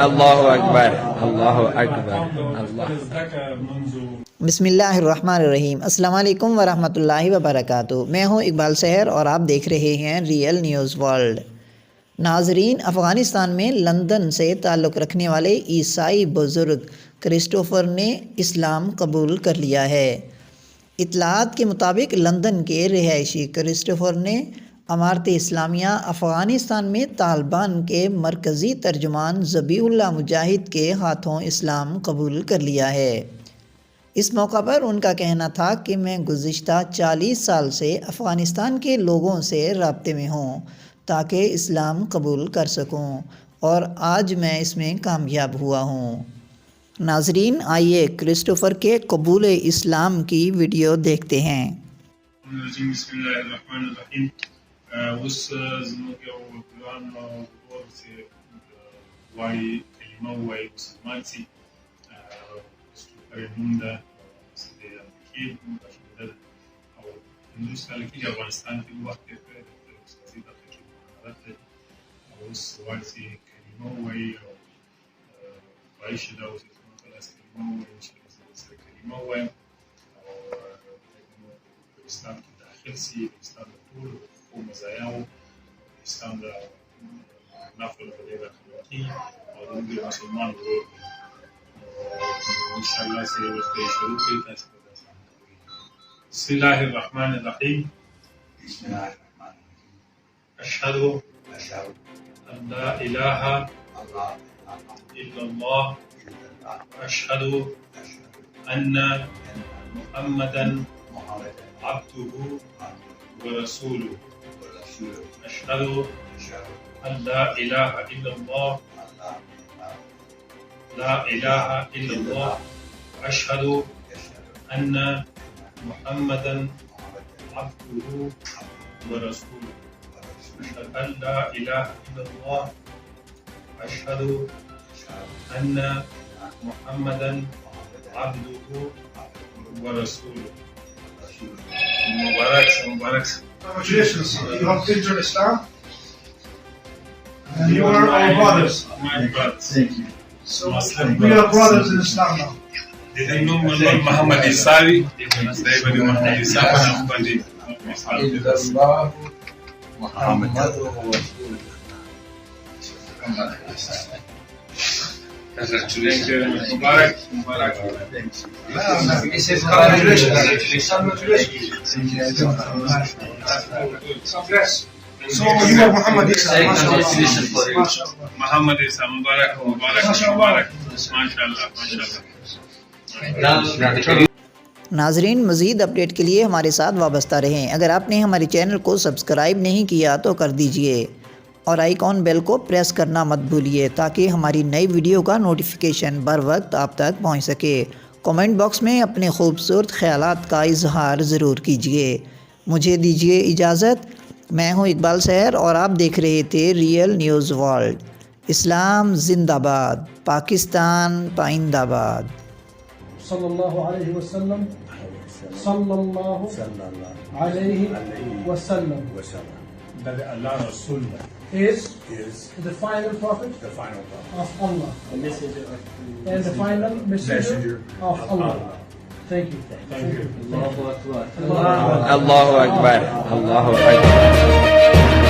अल्लाहु अकबर, अल्लाहु अकबर, अल्लाह। बिस्मिल्लाहिर्रहमानिर्रहीम। अस्सलाम वालेकुम वरहमतुल्लाहि वबरकातुहू। मैं हूँ इकबाल सहर और आप देख रहे हैं रियल न्यूज़ वर्ल्ड। नाजरीन, अफ़गानिस्तान में लंदन से ताल्लुक़ रखने वाले ईसाई बुज़ुर्ग क्रिस्टोफ़र ने इस्लाम कबूल कर लिया है। इत्तलात के मुताबिक लंदन के रिहायशी क्रिस्टोफ़र ने अमारत इस्लामिया अफ़गानिस्तान में तालिबान के मरकज़ी तर्जुमान ज़बीहुल्लाह मुजाहिद के हाथों इस्लाम कबूल कर लिया है। इस मौका पर उनका कहना था कि मैं गुज़िश्ता 40 साल से अफ़गानिस्तान के लोगों से राब्ते में हूँ ताकि इस्लाम कबूल कर सकूँ और आज मैं इसमें कामयाब हुआ हूँ। नाजरीन, आइए क्रिस्टोफ़र के कबूल इस्लाम की वीडियो देखते हैं। बिस्मिल्लाहिर्रहमानिर्रहीम। अशहदु अन ला इलाहा इल्लल्लाह अशहदु अन्ना मुहम्मदन अब्दुहु व रसूलुहु। अशहदु अन ला इलाहा इल्लल्लाह अशहदु अन्ना मुहम्मदन अब्दुहु व रसूलुहु। अशहदु अन ला इलाहा इल्लल्लाह अशहदु अन्ना मुहम्मदन अब्दुहु व रसूलुहु। मुबारक Congratulations, you have entered Islam and you are our brothers. My brothers. Thank you. So Muslim we are brothers. brothers in Islam now. Did I know Muhammad Isawi? Muhammad Isawi. Congratulations. Mubarak. Congrats. So you are Muhammad Isa. Muhammad Isa. Mubarak. MashaAllah. नाजरीन, मज़ीद update के लिए हमारे साथ वाबस्ता रहें। अगर आपने हमारे चैनल को सब्सक्राइब नहीं किया तो कर दीजिए और आइकॉन बेल को प्रेस करना मत भूलिए ताकि हमारी नई वीडियो का नोटिफिकेशन बर वक्त आप तक पहुंच सके। कमेंट बॉक्स में अपने खूबसूरत ख्यालात का इजहार ज़रूर कीजिए। मुझे दीजिए इजाज़त। मैं हूं इकबाल सहर और आप देख रहे थे रियल न्यूज़ वर्ल्ड। इस्लाम जिंदाबाद, पाकिस्तान पाइंदाबाद। सल्लल्लाहु अलैहि वसल्लम, सल्लल्लाहु अलैहि वसल्lam. That Allah Rasul Is is the final prophet the final prophet of Allah and the final messenger of Allah. Thank you. Thank you. अल्लाहु अकबर, अल्लाहु अकबर।